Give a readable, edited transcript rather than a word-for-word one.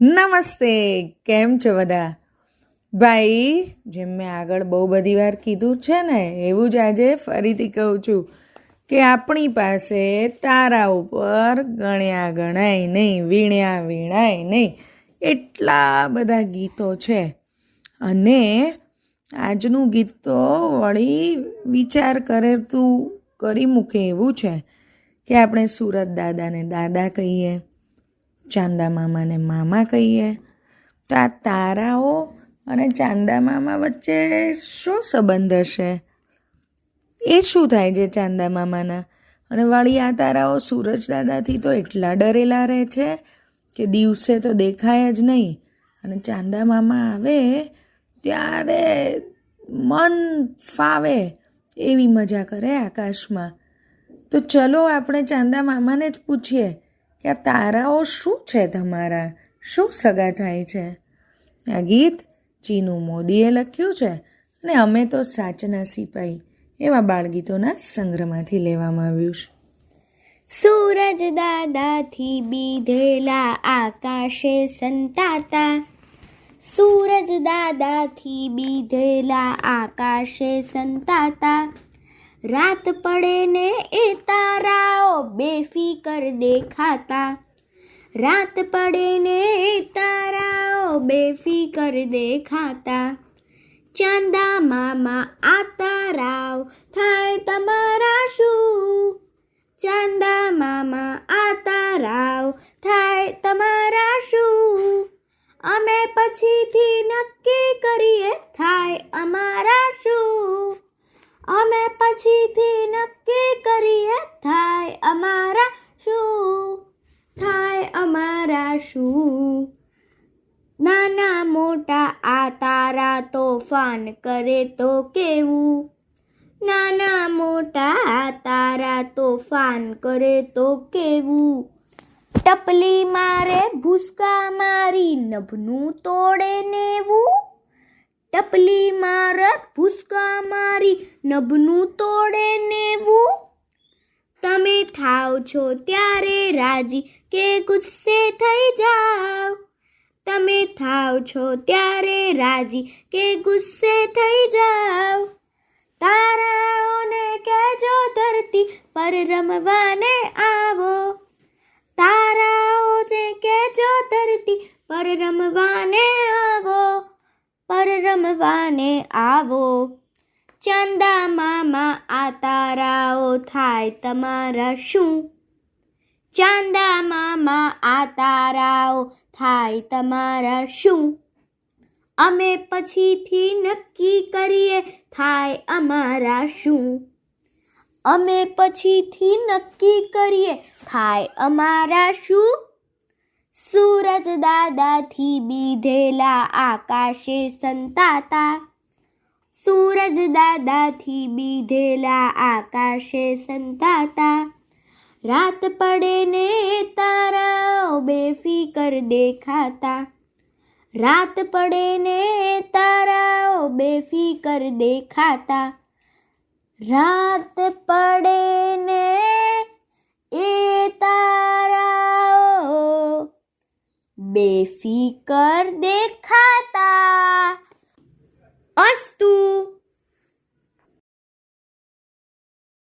નમસ્તે. કેમ છો બધા? ભાઈ, જેમ મેં આગળ બહુ બધી વાર કીધું છે ને એવું જ આજે ફરીથી કહું છું કે આપણી પાસે તારા ઉપર ગણ્યા ગણાય નહીં, વીણ્યા વીણાય નહીં એટલા બધા ગીતો છે. અને આજનું ગીત તો વળી વિચાર કરે તું કરી મૂકે એવું છે કે આપણે સુરત દાદાને દાદા કહીએ, ચાંદા મામાને મામા કહીએ. તો આ તારાઓ અને ચાંદા મામા વચ્ચે શું સંબંધ હશે? એ શું થાય છે ચાંદા મામાના? અને વળી આ તારાઓ સૂરજ દાદાથી તો એટલા ડરેલા રહે છે કે દિવસે તો દેખાય જ નહીં, અને ચાંદા મામા આવે ત્યારે મન ફાવે એવી મજા કરે આકાશમાં. તો ચલો આપણે ચાંદા મામાને જ પૂછીએ કે આ તારાઓ શું છે તમારા, શું સગા થાય છે? આ ગીત ચીનુ મોદીએ લખ્યું છે અને અમે તો સાચના સિપાહી એવા બાળગીતોના સંગ્રહમાંથી લેવામાં આવ્યું છે. સૂરજ દાદાથી બીધેલા આકાશે સંતાતા, સૂરજ દાદાથી બીધેલા આકાશે સંતાતા, રાત પડે ને એ તારાઓ બેફિકર દેખાતા, રાત પડે ને એ તારાઓ બેફિકર દેખાતા. ચાંદા મામા આ તારાઓ થાય તમારા શું? ચાંદા મામા આ તારાઓ થાય તમારા શું? અમે પછીથી નક્કી કરીએ થાય અમારા શું? અમે પછીથી નક્કી કરીએ થાય અમારા શું? થાય અમારા શું? નાના મોટા આ તારા તોફાન કરે તો કેવું? નાના મોટા આ તારા તોફાન કરે તો કેવું? ટપલી મારે ભૂસકા મારી નભનું તોડે નેવું, ટપલી મારે ભૂસકા મારી નભનું તોડે નેવું. તમે થાવ છો ત્યારે રાજી કે ગુસ્સે થઈ જાવ, તમે થાવ છો ત્યારે રાજી કે ગુસ્સે થઈ જાવ. તારાઓને કહેજો ધરતી પર રમવાને આવો, તારાઓને કહેજો ધરતી પર રમવાને આવો, પર રમવાને આવો. ચાંદા મામા આ તારાઓ થાય તમારા શું? ચાંદા મામા આ તારાઓ થાય તમારા શું? અમે પછીથી નક્કી કરીએ થાય અમારા શું? અમે પછીથી નક્કી કરીએ થાય અમારા શું? સૂરજ દાદાથી બીધેલા આકાશે સંતાતા, સૂરજ દાદાથી બીધેલા આકાશે સંતાતા, રાત પડે ને તારાઓ બેફિકર દેખાતા, રાત પડે ને તારાઓ બેફિકર દેખાતા, રાત પડે ને એ તારાઓ બેફિકર દેખાતા.